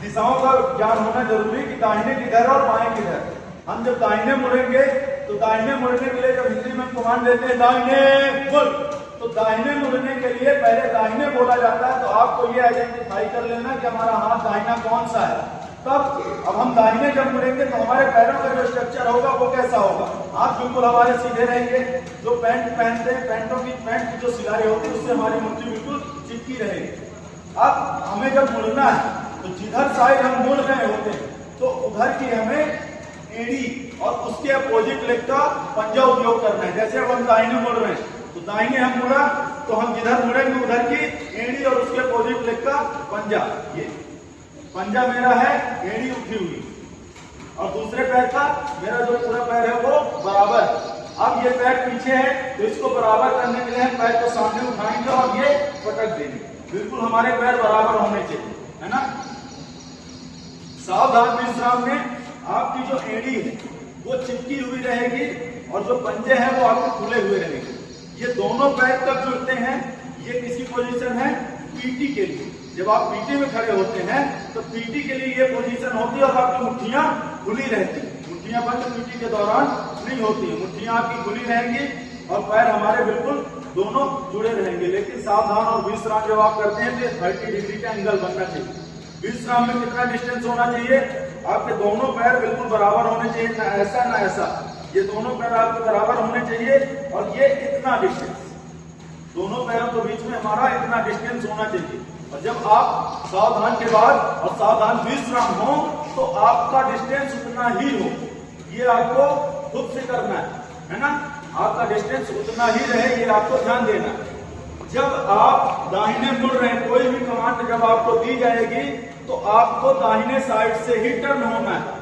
दिशाओं का ज्ञान होना जरूरी है कि दाहिने किधर और बाएं किधर। हम जब दाहिने मुड़ेंगे तो दाहिने मुड़ने के लिए जब हिंदी में कमांड देते हैं दाहिने मुड़, तो दाहिने मुड़ने के लिए पहले दाहिने बोला जाता है। तो आपको ये आइडेंटिफाई कर लेना कि हमारा हाथ दाहिना कौन सा है। तब अब हम दाहिने जब मुड़ेंगे तो हमारे पैरों का जो स्ट्रक्चर होगा वो कैसा होगा, हाथ बिल्कुल हमारे सीधे रहेंगे। जो पैंट पहनते हैं, पैंट की जो सिलाई होती है उससे हमारी मुट्ठी बिल्कुल चिपकी रहेगी। अब हमें जब मुड़ना है तो जिधर साइड हम मुड़ रहे होते हैं तो उधर की हमें एड़ी और उसके अपोजिट लेग का पंजा उपयोग करना है। जैसे अब हम दाहिने मुड़ रहे हैं तो दाहिने हम मुड़ा तो हम जिधर मुड़ेंगे उधर की एड़ी और उसके अपोजिट लेग का पंजा, ये पंजा मेरा है, एड़ी उठी हुई, और दूसरे पैर का मेरा जो पूरा पैर है वो बराबर। अब ये पैर पीछे है तो इसको बराबर करने के लिए हम पैर को सामने उठाएंगे और ये पटक देंगे। बिल्कुल हमारे पैर बराबर होने चाहिए, है ना। सावधान विश्राम में आपकी जो एड़ी है वो चिपकी हुई रहेगी और जो पंजे हैं वो आपके खुले हुए रहेंगे। ये दोनों पैर कब जुड़ते हैं, ये किसी पोजीशन है पीटी के लिए। जब आप पीटी में खड़े होते हैं तो पीटी के लिए ये पोजीशन होती है और आपकी मुट्ठियां खुली रहती है। मुट्ठियां बंद पीटी के दौरान नहीं होती है, मुट्ठियां आपकी खुली रहेंगी और पैर हमारे बिल्कुल दोनों जुड़े रहेंगे। लेकिन सावधान और विश्राम जब आप करते हैं तो 30 डिग्री का एंगल बनना चाहिए। विश्राम में कितना डिस्टेंस होना चाहिए, आपके दोनों पैर बिल्कुल बराबर होने चाहिए, ना ऐसा ना ऐसा। ये दोनों पैर आपके बराबर होने चाहिए और ये इतना डिस्टेंस, दोनों पैरों के बीच में हमारा इतना डिस्टेंस होना चाहिए। और जब आप सावधान के बाद और सावधान विश्राम हो तो आपका डिस्टेंस उतना ही हो, ये आपको खुद से करना है ना। आपका डिस्टेंस उतना ही रहे, ये आपको ध्यान देना है। जब आप दाहिने मुड़ रहे हैं, कोई भी कमांड जब आपको दी जाएगी तो आपको दाहिने साइड से ही टर्न होना है।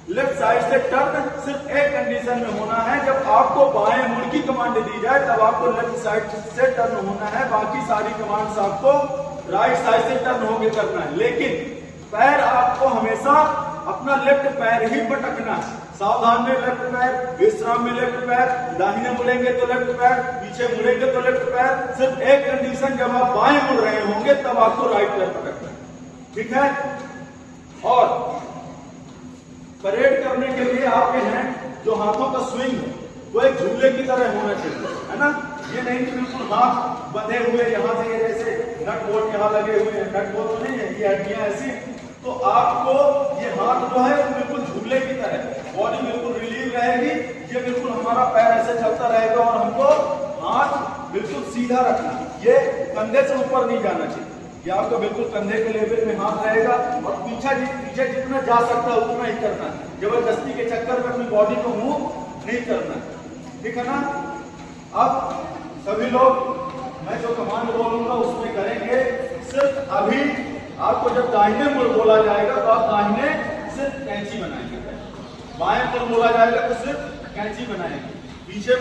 लेफ्ट साइड से टर्न सिर्फ एक कंडीशन में होना है, जब आपको बाएं मुड़ की कमांड दी जाए तब आपको लेफ्ट साइड से टर्न होना है। बाकी सारी कमांड्स आपको राइट साइड से टर्न होके करना है। लेकिन पैर आपको हमेशा अपना लेफ्ट पैर ही पटकना है। सावधान में लेफ्ट पैर, विश्राम में लेफ्ट पैर, दाहिने मुड़ेंगे तो लेफ्ट पैर, पीछे मुड़ेंगे तो लेफ्ट पैर। सिर्फ एक कंडीशन, जब आप बाएं मुड़ रहे होंगे तब आपको राइट पैर पटकना है, ठीक है। और परेड करने के लिए आपके हैंड जो हाथों का स्विंग है वो एक झूले की तरह होना चाहिए, है ना। ये नहीं कि बिल्कुल हाथ बंधे हुए यहाँ से, ये जैसे नट बोल्ट यहाँ लगे हुए हैं, नट बोल्ट तो नहीं है, ये हड्डियां ऐसी। तो आपको ये हाथ जो है बिल्कुल झूले की तरह, बॉडी बिल्कुल रिलीव रहेगी, ये बिल्कुल हमारा पैर ऐसे चलता रहेगा और हमको हाथ बिल्कुल सीधा रखना, ये कंधे से ऊपर नहीं जाना चाहिए। ये आपका बिल्कुल कंधे के लेवल में हाथ रहेगा और पीछे जितना जा सकता है उतना ही करना है। जबरदस्ती के चक्कर में अपनी बॉडी को मूव नहीं करना, ठीक है ना। अब सभी लोग मैं जो कमांड बोलूंगा उसमें करेंगे। सिर्फ अभी आपको जब दाहिने मुड़ बोला जाएगा तो आप दाहिने सिर्फ कैंची बनाएंगे, बाएं मुड़ बोला जाएगा तो सिर्फ कैंची बनाएंगे, पीछे